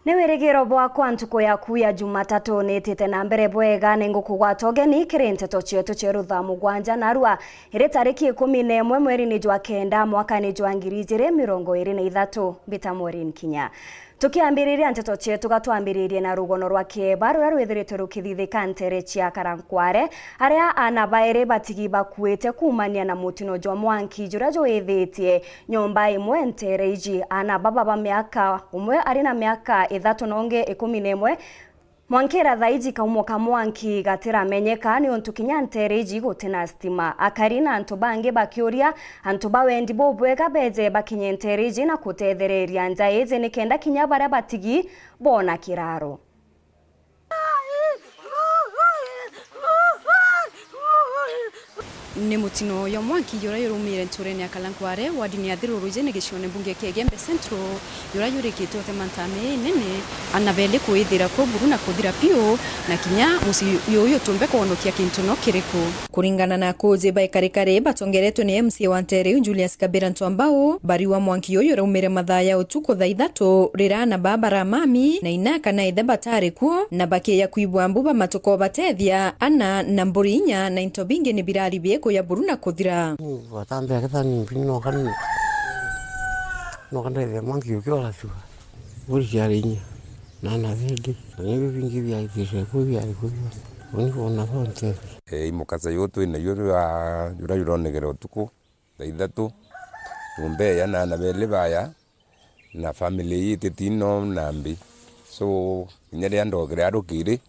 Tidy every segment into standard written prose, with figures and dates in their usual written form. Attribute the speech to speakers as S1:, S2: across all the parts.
S1: Neweregero bwakwa ntuko yaku ya Jumatatu nitite na mbere bwega ningukugwata ugeni kiri Nteto cietu cieru Thaa Mugwanja narua iri tariki 11 mweri-ini jwa kenda mwaka-ini jwa 2023 mbita MAUREEN KINYA. Tukiambiriria Nteto cietu gatwambiririe na rugono rwa kieba ruria rwithiritwe rukithithika ntere cia Karankware aria ana bairi batigi bakuite kumania na mutino jwa mwanki juria jwithitie nyumba imwe ntere iji. Ana baba ba miaka umwe ari na miaka 3 na ungi 11 mwankira thaiji kaumoka mwanki gatiramenyeka ni untu kinya ntere iji gutina stima. Akarina antu bangi bakiuria antu bawendi bobwega beje bakinye ntere iji na kutethereria njaizi nikenda kinya baria batigi bona kiraro. Ni mutino ya mwanki yura yurumire nturene ya Karankware wadini ya thiruruje ni gicione bunge Kigembe Central yura yurikitwe temantame nene anabele kuithira ko buru na kuthira pio na kinya musi yoyo tumbe kuonokia kintu no kiriko kuringana na koje baikarikare batongeretwe ni MC wa Ntere Julius Kabira Ntwambao bari wa mwanki yoyo raumire mathaya utuko thaa 3 rira na babara mami na inaka na ithe batari kuo na bakie ya kuibwa mbuba matoko batethia ana na mburinya na into bingi ni birari bieko ya buru na kuthira
S2: watambe akithani no kan de mwanki yoyo tu buri yarinya na vedi ni bingi bya ithishe ku bya ku ni ona fonte
S3: imukaza yoto ina yura yuronegera utuku thaa 3 ngombe ya na bele baya na family yititino nambi so nyere andogere arukire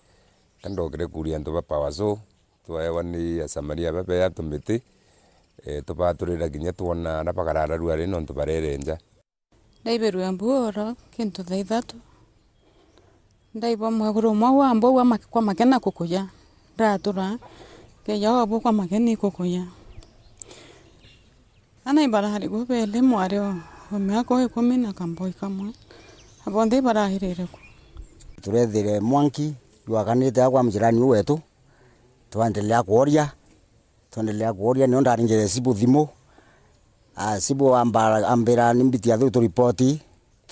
S3: kandogere kuria ndo bapa wazo twaewa ni asamaria baba ya tumiti tubaturira ginya tuona na pagarara ruare no tubarerenja
S4: ndaiberu amburo kintu thaa 3 ndaibo maguru mawa ambo wa kwa makena kukuya ratura ke yawa bo kwa makeni kukuya ana ibara hari go bele mwario myako 10 na kamboi kamwe abonde bara hirere ku
S2: turethire mwanki yuakanite akwa mjirani wetu tuendelea kuoria ni ndari ngere sibu thimo sibu ambira nimbitia thu to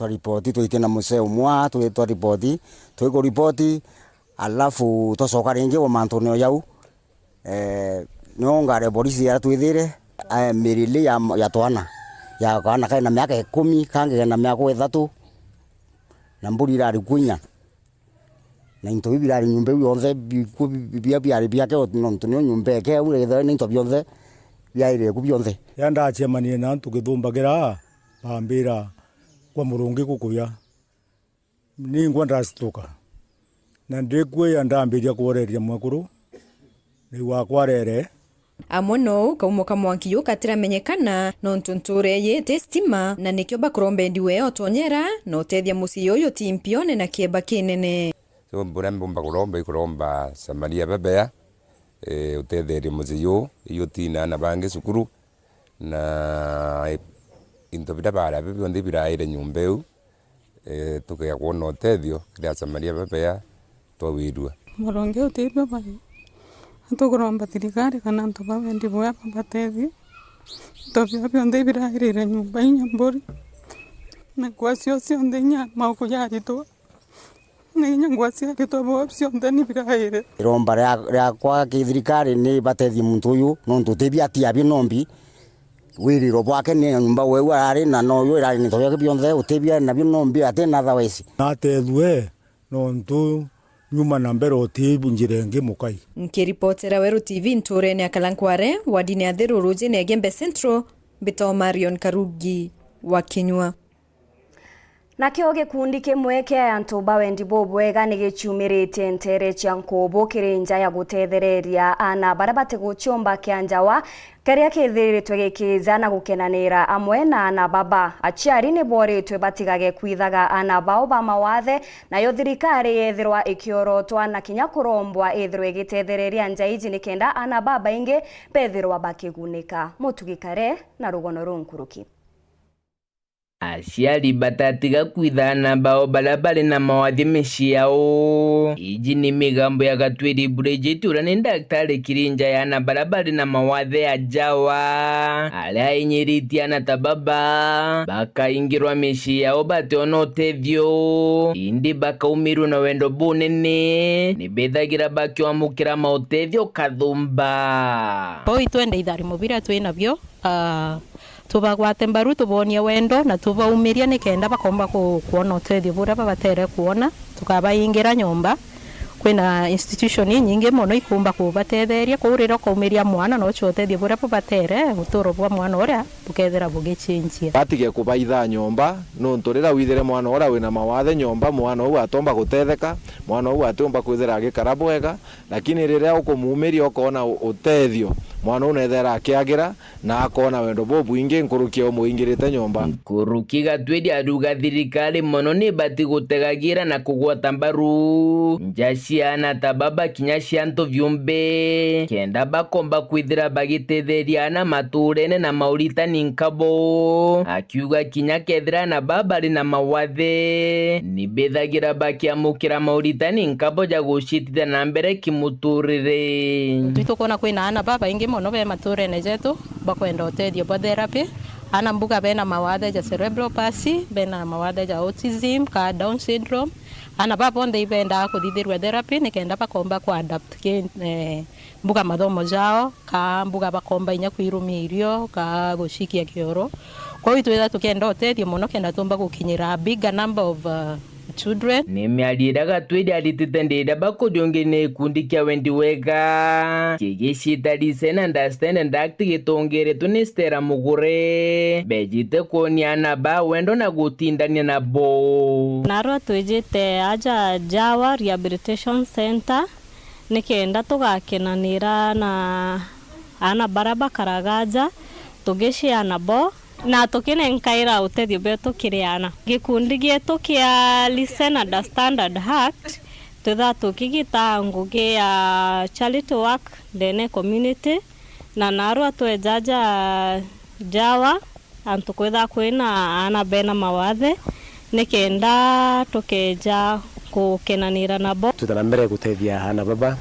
S2: report tuitena museo mwa tu report tuiko report alafu tosoka ringi wa mantoneo yau no ngare polisi ya tuithire mirili ya twana ya kana kaina miaka 10 kange na miaka 3 na mburi rari kunya na into bibirari nyumbe yonze byake nontoneo nyumbe ke ure tha ni into byonze byaire ku byonze
S5: yanda chemanie na tukithumbagira bambira kwa murungi kukuya ni ngwanda stoka na ndekwe yandambiria kuoreria mwakuru ni wakwarere
S1: amono kaumoka mwanki yo katiramenyekana no ntunture yete stima na nikyo bakurombendiwe otonyera no tethia musi yoyo timpione na kieba kinene
S3: so mbomba kuromba samaria baba utetheria musi yo tina na bangi sukuru na into bidabara bibonde biraire nyumba eu tukaya kuona utethio kria samaria baba twawirua
S4: muronge utethio bari tukuromba thirikari kana antu bawendi boya batethi tobia bionde biraire nyumba inyambori na kwasio sionde nya mauko yarito ninya ngwasia rito bo sionde ni biraire
S2: romba ya kwa thirikari ni batethi muntu uyu no ntutebia atia bi nombi wiriro bwake ni nyumba wewe ari na no yo ira ni toya bionde utebia na bi nombi atena thawesi
S5: na tethwe no ntu nyuma na mbere otibu njirenge mukai
S1: nkiripotera Weru TV nturene ya Karankware wadini ya thiruruje ne Kigembe Central mbito Marion Karugi wa Kinyua. Na kio gikundi kimwe kia antu bawendi bobwega ni gichumirite ntere cia Nkobo kirinja ya gutethereria ana barabate guchomba kianjawa karia kithiritwe gikiza na gukenanira amwe na ana baba aciari ni boritwe batigage kwithaga ana bao ba mawathe na yo thirikari yethirwa ikiorotwa na kinya kurombwa ithirwe gitethereria njaiji nikenda ana baba inge bethirwa bakigunika mutugikare na rugono runkuruki.
S6: aciari batatiga kwithana bao baria bari na mawathe micii yao. Iji ni migambo ya Gatwiri Bridget uria ni daktari kirinja yana baria bari na mawathe ya jawa aria inyiritie ana ta baba bakaingirwa micii yao bationa utethio indi bakaumirwo na wendo bunene ni bethagira bakiamukira mautethio kathumba.
S7: Bo itwende ithari mubira twina bio tubagwate mbaru tubonie wendo na tubaumiria nikenda bakomba kuona utethio buria babatere kuona tukabaingira nyumba. Kwina institution nyingi muno ikumba kubatetheria kurira kaumiria mwana no chotethio buria babatere uturo bwa mwana uria bukethera bugichinjia
S8: batige kubaitha nyumba no nturira withire mwana uria wina mawathe nyumba mwana uyu atomba gutetheka mwana uyu atomba kwithira agikara bwega lakini riria ukumumiria ukona utethio mwana unethera akiagira na akona wendo bobwingi nkuruki umuingirite nyumba.
S6: Nkuruki Gatwiri aruga thirikari mono ni bati gutegagira na kugwata mbaru njasiana ta baba kinya cianto vyumbe kenda bakomba kwithira bagitetheria na maturene na mauritani nkabo akiuga kinya kethira na baba ri na mawathe ni bethagira bakiamukira mauritani nkabo ja gucitithia na mbere kimuturire.
S7: Twitokona kwina ana baba ingi mono be maturene jetu bakwenda utethio bwa therapy ana mbuga bena mawathe ja cerebral palsy bena mawathe ja autism ka down syndrome ana baba onde ibenda kuthithirwa therapy nikenda bakomba ku adapt mbuga mathomo jao ka mbuga bakomba inya kwirumia irio ka gushikia kioro kwa hiyo twetha tukenda utethio muno kenda tumba gukinyira bigger number of children.
S6: Ni miarira Gatwiri aritite ndira bakuriongene ikundi kia wendi wega kigicitari na understand and act gitongeretwo ni Stella Mugure bejite kuoniana ba wendo na gutindania na bo
S9: narwa twijite aja Jawa Rehabilitation Center nikenda tugakenanira na ana baraba karagaja tugiciana bo na tukine nkaira utethio beto kiriana gikundi gietu kia Listen and Understand and Act twetha tukigita ngugi ya charity work dene community na narwa twejaja Jawa antu kwetha kwina ana bena mawathe nikenda tukeja kukenanira nabo
S10: tutana mbere gutethia ana baba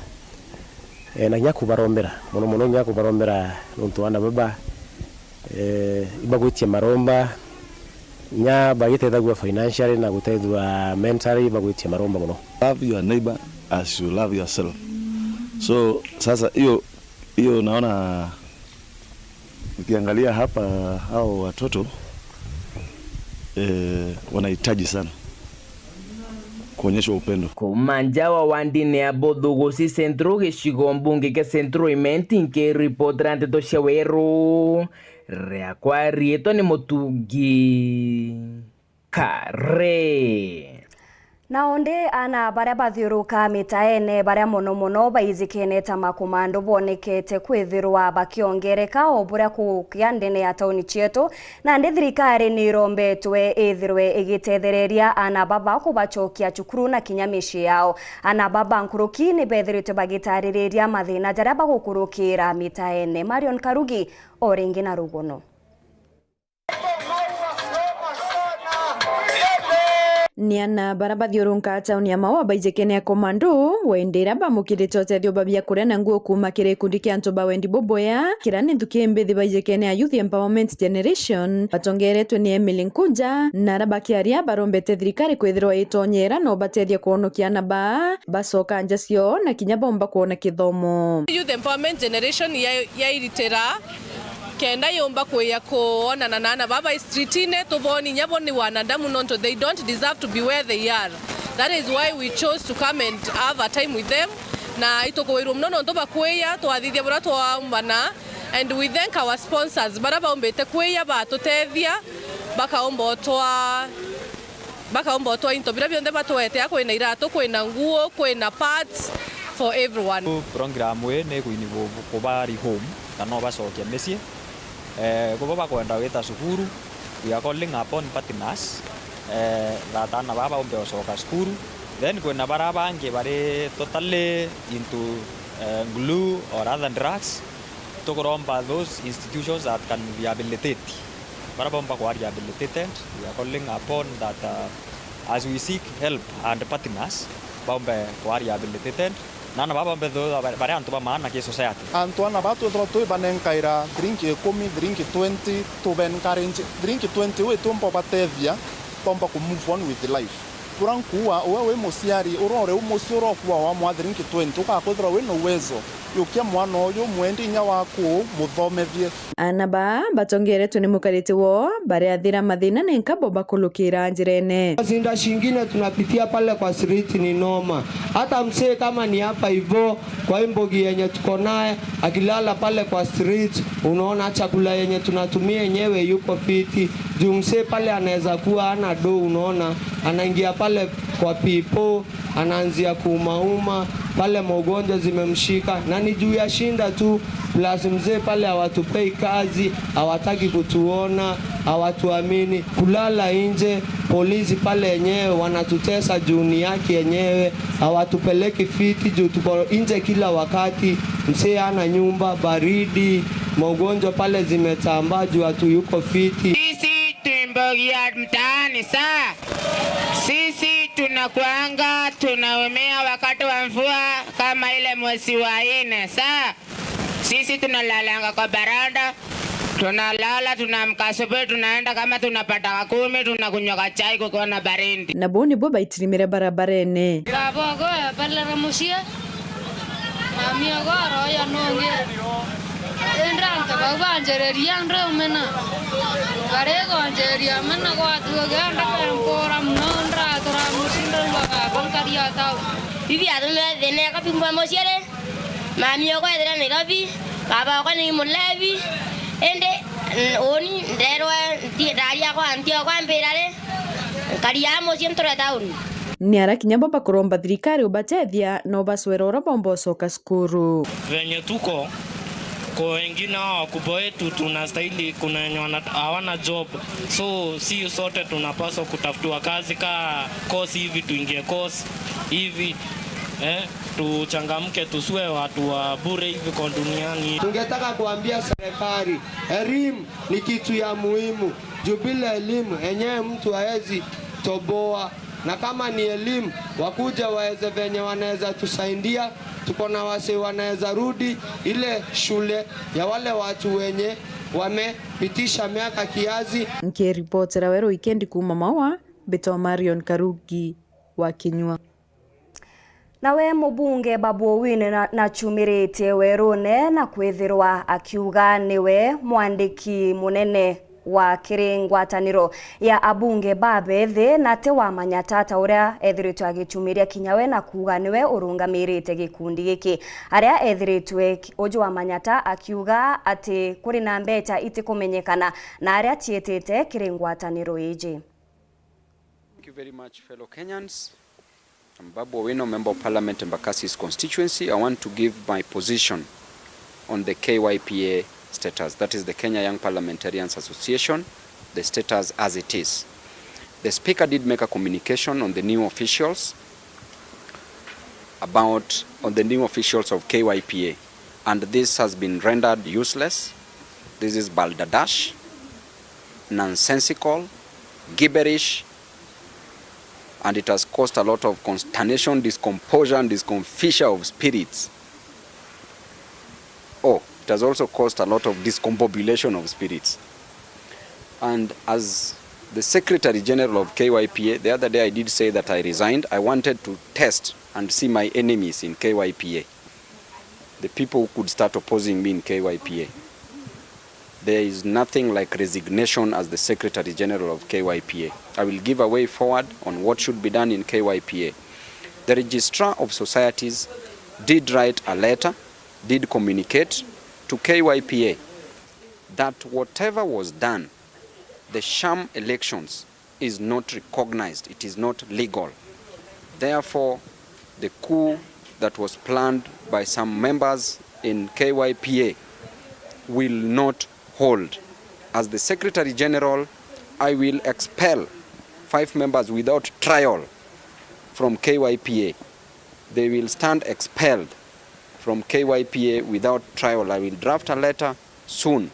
S10: na nya kubarombera muno nya kubarombera nuntu ana baba ibagwitie maromba nya bagitethagua financially na gutethua mentally bagwitie maromba muno.
S11: Love your neighbor as you love yourself. So sasa hiyo naona ukiangalia hapa hao watoto wanahitaji sana kuonyesha upendo.
S6: Kumanja wa wandine ya bodhugusi centro gicigo mbunge ke centro imenti nke reporter Nteto cia Weru rea kwa rieto ni Mutungi Kare.
S1: Naonde ana baria bathiuruka mitaene baria mono baizikene ta makomando bonekete kwithirwa bakiongereka o buria kukiandene ya tauni chietu na ndi thirikari ni rombetwe ithirwe igitethereria ana baba kubachokia cukuru na kinyamishi yao ana baba nkuruki ni bethirite bagitarireria mathina jaria bagukurukira mitaene. Marion Karugi oringi na rugono.
S12: Niana barabathiurunka tauni ya Maua baijekene ya komando wendera bamukirite utethio babia kuria na nguo kuma kire ikundi kia antu bawendi boboya kirani nthuki mbithi baijekene ya Youth Empowerment Generation batongeretwe ni Emily Nkunja na rabakiaria barombete thirikari kwithirwa itonyera no batethia kuonokia na bacoka njacio na kinya bomba kuona kithomo.
S13: Youth Empowerment Generation yairitira kenda yomba kuya kuona na nana baba streetine tuboni nyabo ni wanadamu nonto they don't deserve to be where they are. That is why we chose to come and have a time with them na itokowiru mnono ntoba kweya twathithia bura twambana and we thank our sponsors baraba ombete kweya batutethia bakaomba twa into bira bionde batwete akwena irato kwena nguo kwena parts for everyone.
S14: Program we ne kuinivo kubari home kana bacokia mecie kuba bakwenda wita cukuru we are calling upon partners that ana baba ombe osoka cukuru then kwena barabange bare totally into glue or other drugs to gromba those institutions that can rehabilitate bara bomba kwa rehabilitated. We are calling upon that as we seek help and partners bomba kwa rehabilitated nana baba mbedo bare antu ba maana ke society
S15: antu ana batu troto banenkaira drink 10 drink 20 to ben current drink 20 we tompa batevia pompa ku move on with life turankuwa wewe musiari urore umusiro kwa wa mwa drink 20 ukakothra we no uwezo yukia mwana uyu mwendi nya waku muthomethie
S12: anaba batongeretwe ni mukarite wo bare athira mathina ni nkabo bakulukira njirene
S16: zinda shingine tunapitia pale kwa street ni noma hata msee kama ni hapa hivyo kwa imbogi yenye tuko naye akilala pale kwa street unaona chakula yenye tunatumia yenyewe yuko fiti juu msee pale anaweza kuwa ana do unaona anaingia pale kwa pipo anaanzia kuumauma pale maugonjwa zimemshika na ni juu ya shinda tu plus mzee pale hawatupei kazi hawataki kutuona hawatuamini kulala nje polisi pale yenyewe wanatutesa juni yake yenyewe hawatupeleki fiti juu tuko nje kila wakati mzee ana nyumba baridi maugonjwa pale zimetambaa juu watu yuko fiti
S17: sisi tumbogia mtaani saa sisi tunakuanga tunawemea wakati wa mvua kama ile mwezi wa 4 saa sisi tunalalanga kwa baranda tunalala tunamka asubuhi tunaenda kama tunapata 10 tunakunywa chai kukiwa na baridi
S12: na boni bo baitirimire barabarene
S18: babogo pale ramushia mami agora ya nonge endranka babanjereria ndo mena garego anjeria mena kwa tuoganda kempora mnondra turamushindo babankaria tao
S19: bibi adome dene kapimba mosiere mami ogo edera negabi baba ogo ni mulebi ende oni ndero daria kwa antio kwa mbirare kariamo sientro tauni
S12: ni arakinya baba kuromba thirikari ubatethia no baswerora bombo soka skuru
S20: venye tuko kwa wengine wakubwa wetu tunastahili kuna wenye hawana job so si sote tunapaswa kutafutiwa kazi ka kosi hivi tuingie kosi hivi tuchangamke tusiwe watu wa bure hivi kwa duniani.
S16: Tungetaka kuambia serikali elimu ni kitu ya muhimu juu bila elimu yenyewe mtu hawezi toboa na kama ni elimu wakuja waweze venye wanaweza tusaidia tuko na wase wanaweza rudi ile shule ya wale watu wenye wamepitisha miaka kiasi.
S12: Nikiripotera Weru weekend kuma mawa Beto Marion Karugi wa KINYA.
S1: Nawe mubunge Babu Owino na chumirite Werune na kwithirwa akiuga niwe mwandiki munene wa kiringwataniro ya abunge babethi na te wa manyatata uria ethiritwe agichumiria kinyawe na kuga niwe urungamirite gikundi giki aria ethiritwe uju wa manyata akiuga ati kuri na mbecha itikumenyekana na aria tietete kiringwataniro iji.
S21: Thank you very much fellow Kenyans. I'm Babu Owino, Member of Parliament in Embakasi's constituency. I want to give my position on the KYPA status. That is the Kenya Young Parliamentarians Association, the status as it is. The Speaker did make a communication on the new officials of KYPA, and this has been rendered useless. This is balderdash, nonsensical, gibberish, and it has caused a lot of consternation, discomposure, and discomfiture of spirits. Oh, it has also caused a lot of discombobulation of spirits. And as the Secretary General of KYPA, the other day I did say that I resigned. I wanted to test and see my enemies in KYPA, the people who could start opposing me in KYPA. There is nothing like resignation as the Secretary General of KYPA. I will give a way forward on what should be done in KYPA. The Registrar of Societies did write a letter, did communicate to KYPA that whatever was done, the sham elections is not recognized, it is not legal. Therefore, the coup that was planned by some members in KYPA will not hold. As the Secretary General, I will expel 5 members without trial from KYPA. They will stand expelled from KYPA without trial. I will draft a letter soon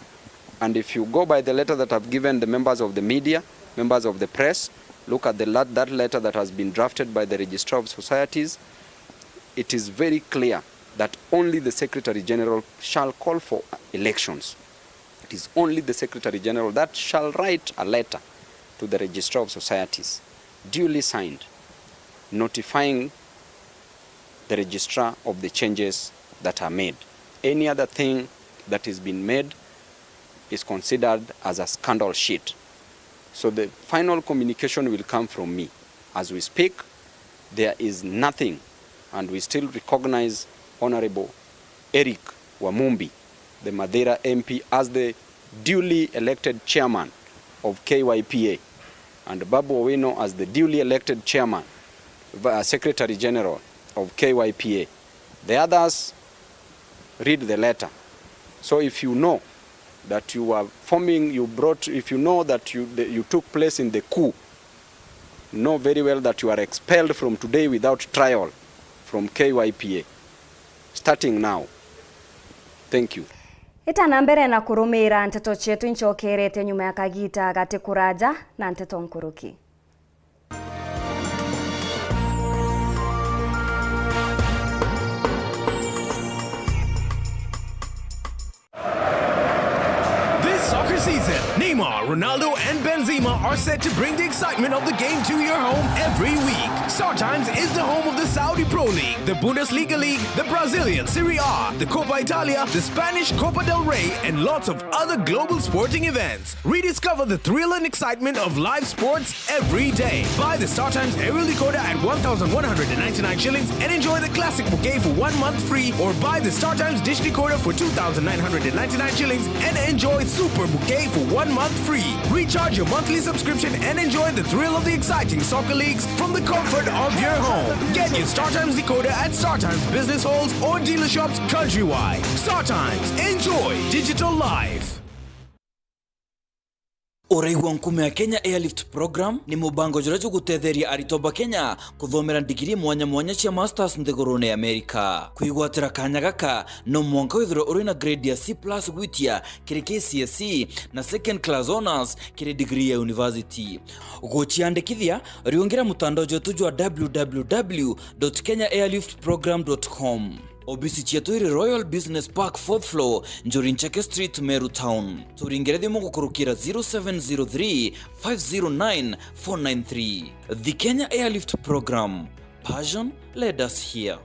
S21: And if you go by the letter that I've given the members of the media, members of the press, look at that letter that has been drafted by the Registrar of Societies, it is very clear that only the Secretary General shall call for elections. It is only the Secretary General that shall write a letter to the Registrar of Societies, duly signed, notifying the Registrar of the changes that are made. Any other thing that is being made is considered as a scandal sheet. So the final communication will come from me. As we speak, there is nothing, and we still recognize Honorable Eric Wamumbi, the Madeira MP, as the duly elected chairman of KYPA, and Babu Owino as the duly elected chairman, Secretary General of KYPA. The others read the letter. So if you know that you are forming, if you know that you took place in the coup, know very well that you are expelled from today without trial from KYPA, starting now. Thank you.
S1: Itana mbere na kurumira Nteto chetu nchokerete nyuma ya kagita gati kuraja na Nteto Nkuruki.
S3: Season, Neymar, Ronaldo, and Benzema are set to bring the excitement of the game to your home every week. StarTimes is the home of the Saudi Pro League, the Bundesliga League, the Brazilian Serie A, the Copa Italia, the Spanish Copa del Rey, and lots of other global sporting events. Rediscover the thrill and excitement of live sports every day. Buy the StarTimes aerial decoder at 1,199 shillings and enjoy the classic bouquet for 1 month free, or buy the StarTimes dish decoder for 2,999 shillings and enjoy super bouquet for 1 month free. Recharge your monthly subscription and enjoy the thrill of the exciting soccer leagues from the comfort of your home. Get your StarTimes decoder at StarTimes business halls or dealer shops countrywide. StarTimes, enjoy digital life.
S22: Oreigwa nkume ya Kenya Airlift Program ni mubango jurajo gutetheria aritoba Kenya kuthomera digiri mwanya cia masters nthigurune ya Amerika. Kuigwatira kanya gaka no mwanka withiro uri na grade ya C+ gwitia kiri KCSE na second class honors kiri degree ya university. Ugochiandikithia riongera mutandao wetu jwa www.kenyaairliftprogram.com. Obisi chetu iri Royal Business Park 4th floor, Njorincheke Street, Meru Town. Turingeredi mungu kurukira 0703 509 493. The Kenya Airlift Program. Passion led us here.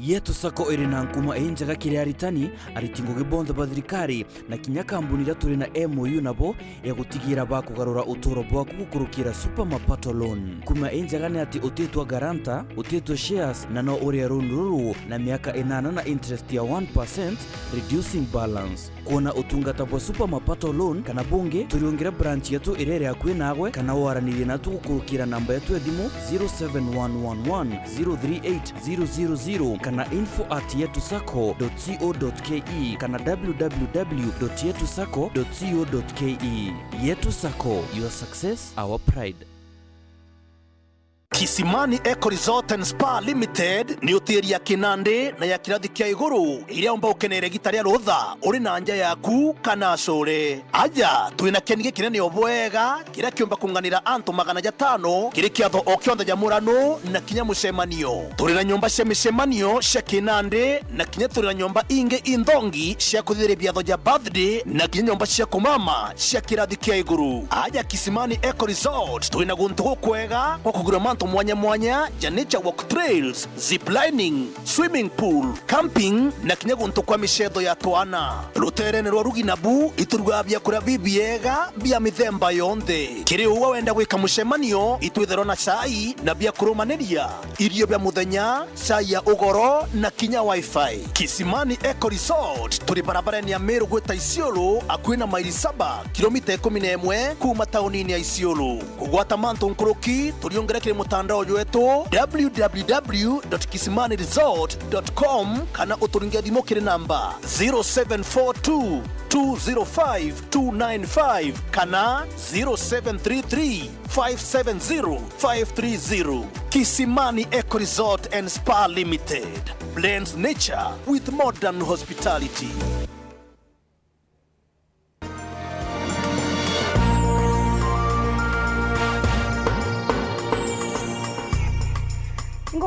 S22: Yetu sako iri na nkuma enjaga kiri aritani aritingo gibonda badrikari na kinya kambunira turi na MOU nabo ya gutigira ba kugarura utoro bwa kukurukira super mapato loan. Kuma enjaga ne ati utetwa garanta, utetwa shares na no uri runuru na miaka 8 na interest ya 1% reducing balance. Kuona utungata bwa super mapato loan kana bunge turiongera branch yetu irere akwe nagwe kana waranire na tukurukira namba yetu edimu 07111038000 kana info@yetusako.co.ke kana www.yetusako.co.ke. Yetu Sako, your success, our pride.
S23: Kisimani Eco Resort and Spa Limited ni hoteli ya kinande na ya kirathi kia iguru iria omba ukenere gitaria rutha uri na nja yaku kana core. Aja twina kenige kinene obwega kira kiomba kunganira antu 500 kiri kiatho okionda ja murano na kinya mucemanio. Turi na nyumba cia micemanio cia kinande na kinya turi na nyumba inge indongi cia kuthire biatho ja birthday na kinya nyumba cia kumama cia kirathi kia iguru. Aja Kisimani Eco Resort twina guntu kwega kwa kugura mantu mwanya ja nature walk trails, ziplining, swimming pool, camping na kinyagunto kwa mishedo ya twana. Ruterene rwa ruginabu iturwa bya kura bibiega bya mithemba yonde. Kiri uwa wenda gwika mucemanio itwithero na chai na bya kurumaneria irio bya muthenya, chai ya ugoro na kinya wifi. Kisimani Eco Resort turi barabarani ya Meru gweta Isiolo akwina maili 7 kilomita 11 kuma taunini ya Isiolo. Kugwata manto nkuruki turiongera kiri mutandao wetu www.kisimaniresort.com kana uturingia thimo kiri namba 0742 205 295 kana 0733 570 530. Kisimani Eco Resort and Spa Limited blends nature with modern hospitality.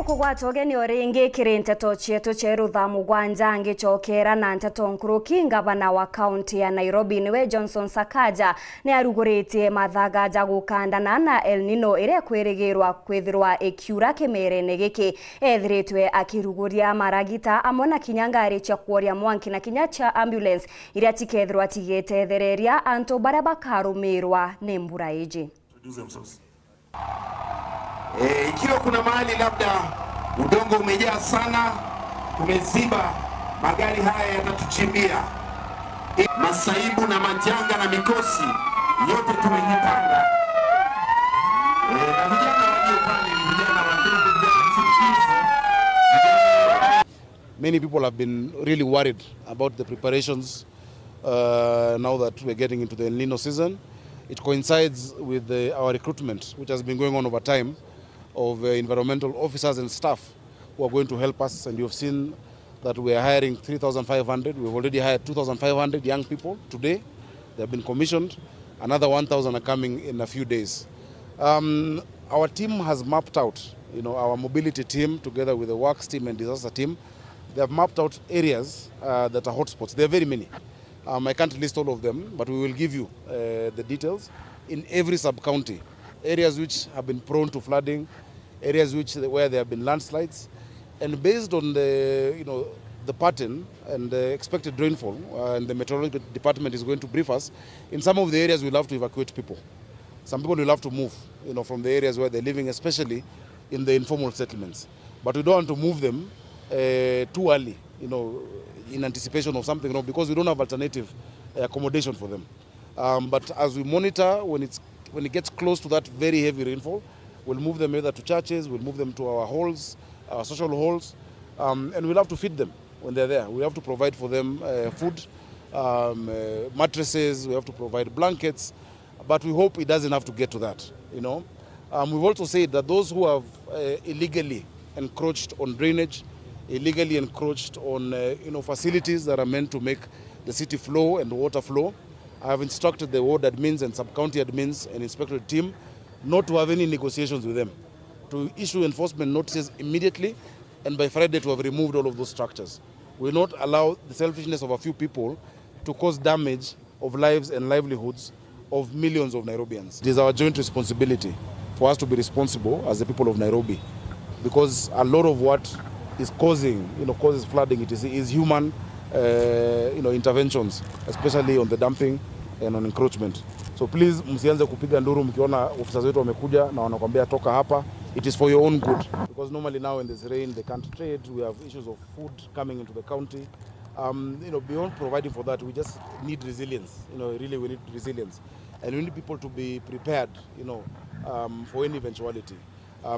S1: kugwata ugeni oringi kiri Nteto chietu cheru Thaa Mugwanja ngichokera na Nteto nkuruki ngavana wa kaunti ya Nairobi niwe Johnson Sakaja ni aruguritie mathagaja gukandana na El Nino ire kwirigirwa kwithirwa ikiura kimerene giki ethiritwe akiruguria maragita amwe na kinyangari cha kuoria mwanki na kinya cha ambulance iria tikethirwa tigetethereria anto baria bakarumirwa ni mbura iji.
S2: Ikiwa kuna mahali labda udongo umejaa sana, tumeziba, magari haya yatatuchimbia. Masaibu na majanga na mikosi yote tumejipanga. Na vijana walio pale ni vijana wadogo, vijana chipukizi.
S4: Many people have been really worried about the preparations now that we're getting into the El Nino season. It coincides with our recruitment, which has been going on over time, of environmental officers and staff who are going to help us. And you've seen that we are hiring 3,500. We've already hired 2,500 young people today. They have been commissioned. Another 1,000 are coming in a few days. Our team has mapped out, our mobility team together with the works team and disaster team. They have mapped out areas that are hotspots. There are very many. I can't list all of them, but we will give you the details in every sub-county. Areas which have been prone to flooding, areas where there have been landslides, and based on the pattern and the expected rainfall, and the meteorological department is going to brief us. In some of the areas we'll have to evacuate people. Some people will have to move, from the areas where they're living, especially in the informal settlements. But we don't want to move them too early, in anticipation of something, because we don't have alternative accommodation for them. But as we monitor, when it gets close to that very heavy rainfall, we'll move them either to churches, we'll move them to our halls, our social halls, and we'll have to feed them when they're there. We have to provide for them food, mattresses, we have to provide blankets, but we hope it doesn't have to get to that. We've also said that those who have illegally encroached on drainage, illegally encroached on facilities that are meant to make the city flow and water flow, I have instructed the ward admins and sub-county admins and inspectorate team not to have any negotiations with them, to issue enforcement notices immediately, and by Friday to have removed all of those structures. We will not allow the selfishness of a few people to cause damage of lives and livelihoods of millions of Nairobians. It is our joint responsibility for us to be responsible as the people of Nairobi, because a lot of what is causes flooding, it is human interventions, especially on the dumping and on encroachment. So please msianze kupiga nduru mkiona officers wetu wamekuja na wanakuambia toka hapa. It is for your own good, because normally now when there's rain they can't trade. We have issues of food coming into the county. Beyond providing for that, we just need resilience. Really we need resilience, and we need people to be prepared, for any eventuality.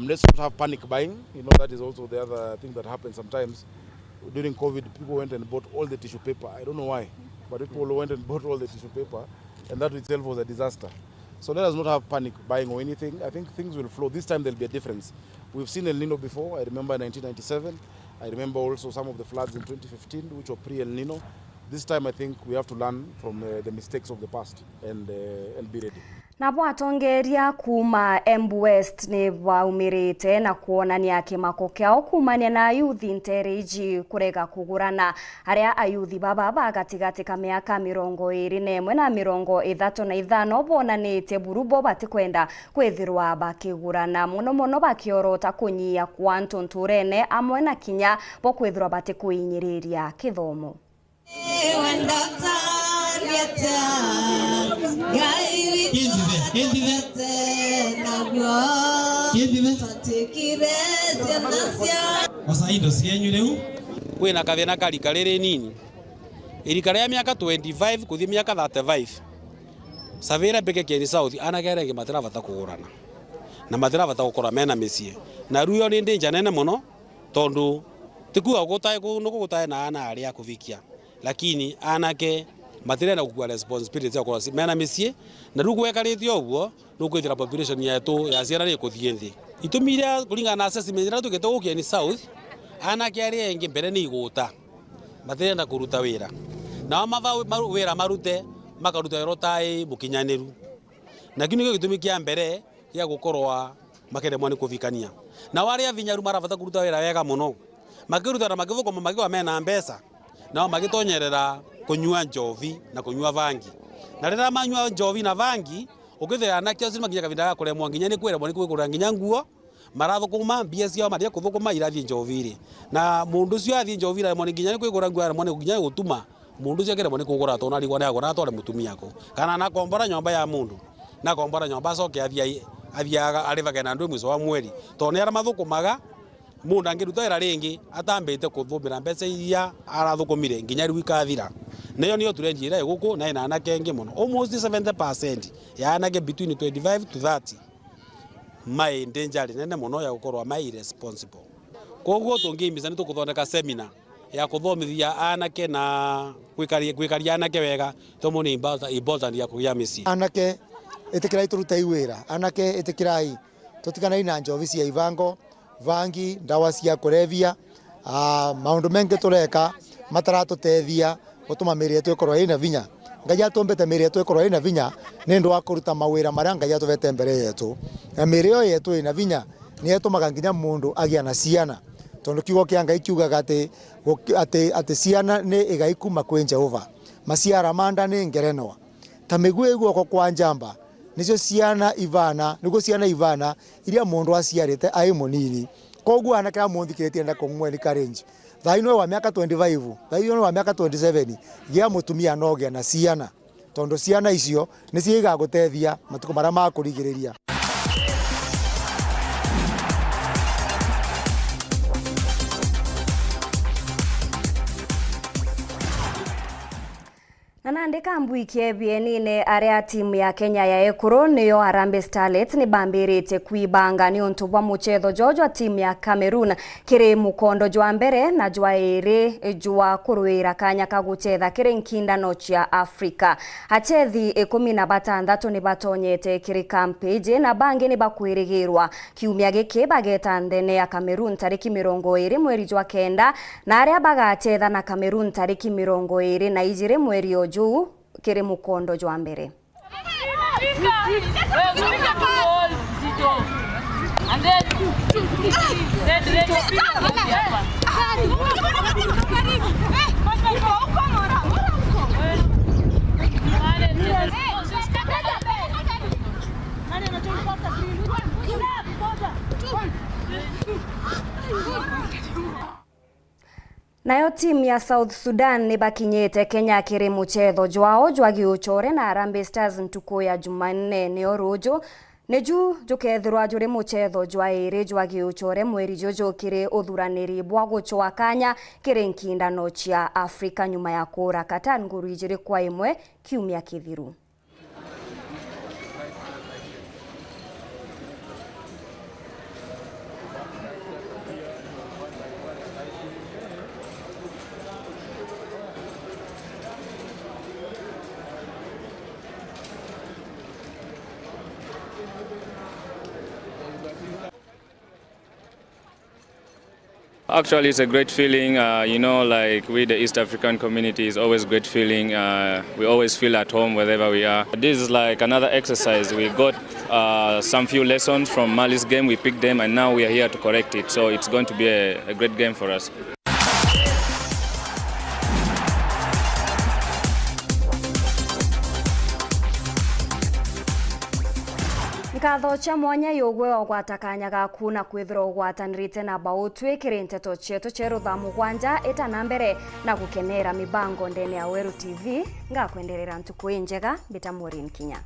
S4: Let's not have panic buying. That is also the other thing that happens sometimes. During COVID, people went and bought all the tissue paper. I don't know why, but people went and bought all the tissue paper, and that itself was a disaster. So let us not have panic buying or anything. I think things will flow. This time there'll be a difference. We've seen El Nino before. I remember 1997. I remember also some of the floods in 2015, which were pre-El Nino. This time I think we have to learn from the mistakes of the past and be ready.
S1: Na bwatongeria kuma Embu West ni baumirite na kuonania kimako kiao kumania na ayuthi ntereji kurega kugurana haria ayuthi baba gatigati ka miaka 21 na 35 bonanite burubo batikwenda kwethirwa bakigurana muno bakiorota kunyia kwa ntunturene amwe na kinya bo kwethirwa batikuinyiriria kithomo.
S5: Kwina kathina karika riri nini irika ria miaka 25 kuthi miaka 35 savira peke Kieni South anagerege matirabata kugurana na matirabata gukora mena micie na ruyo ni danger nene muno tondu tikuwa gutae na ana aria kuvikia, lakini anake matirena kugua responsibility ya kwa mena micie na rugo wekarithio uguo nukwithira population yetu ya ciana ni kuthie nthi itumira kuringana na assessment ya tugeto ku Kieni South anake ari engi mbere ni iguta matirenda kuruta wira na wira marute makaruta wira tai mukinyaniru na kinu gitumi kia mbere ya gukorwa makeremwa ni kuvikania na wale avinyaru marabata kuruta wira wega muno makiruta na magithuko magiwa mena mbesa na magitonyerera kunyua njovi na kunyua vangi na rira manyua njovi na vangi ukithira na kio sima kinya kavinda kuremwa nginya ni kwiremwa ni kwigura nginya nguo marathukuma mbia cio maria kuthukuma irathie njoviri na mundu cio athie njovira moni nginya ni kwigura nguo moni nginya gutuma mundu cio keremwa ni kugura tona rigwa na agora atore mutumia ko kana na kombora nyomba ya mundu na kombora nyomba coke athia arivaga na ndu mwiso wa mweri to ni ara mathukumaga mundu angirutira ringi atambite kuthumira mbeca iria arathukumire nginya riu ikathira nayo niyo turenjira guku na ina na kengi muno almost 70% ya anake between 25 to 30 my danger nene muno ya gukorwa my irresponsible koguo tungimisa ni tukuthondeka seminar ya kuthomithia anake na gwikaria anake wega tomoni important ya kugia misi
S7: anake itikirai turutai wira anake itikirai tutikanai na njovi cia ivango vangi ndawa cia kurevia maundu mengi tureka mataratuteithia gutuma miri yetu ikorwo ina vinya ngai atumbete miri yetu ikorwo ina vinya ni ndu wa kuruta mawira maria ngai atuvete mbere yetu na miri yetu ina vinya ni etumaga nginya mundu agia na ciana tondu kiugo kia ngai kiugaga ati ciana ni igaikuma kwi Jehova maciara manda ni ngerenwa ta migwe guoko kwa njamba nicio ciana ivana niguo ciana ivana iria mundu aciarite ai munini koguo anake amuthikiritie nda kumwe ni karenji thaino wa miaka 25 thaino wa miaka 27 gia mutumia nogia na ciana tondu ciana icio ni ciiga gutethia matuko maria makurigiriria
S1: Nanandika mbwikie bienine aria timu ya Kenya ya ekuru niyo Harambee Starlets ni bambirite kuibanga ni untu bwa muchetho jojo timu ya Cameroon kiri mukondo jwa mbere na jwa iri jwa kuruira kanya kaguchetha kiri nkindano cia Africa achethi 16 ni batonyete kiri campaign na bangi ni bakwirigirwa kiumia giki bageta ndene ya Cameroon tariki 20 mweri jwa kenda na aria bagachetha na Cameroon tariki 20 na ijire mweri juu kiri mukondo jwa mbere Nayo timu ya South Sudan ni bakinyete Kenya kiri muchetho jwao jwagi uchore na Harambee Stars ntuko ya Jumanne ni orujo neju jukethirwa juri muchetho jwa iri jwagi uchore mweri jojo kiri uthuraniri bwa guchwa kanya kiri nkindano cia Africa nyuma ya kura Qatar nguru ijiri kwa imwe kiumia kithiru.
S8: Actually, it's a great feeling, like we, the East African community, is always great feeling. We always feel at home wherever we are. This is like another exercise. We got some few lessons from Mali's game, we picked them, and now we are here to correct it. So it's going to be a great game for us.
S1: Nkatho cha mwanya yogwe ogwatakanya gaku na kwithira ogwatanirite na bautwe kiri Nteto chetu cheru Thaa Mugwanja etana mbere na gukenera mibango ndene ya Weru TV ngakwenderera ntuku njega bita MAUREEN Kinya.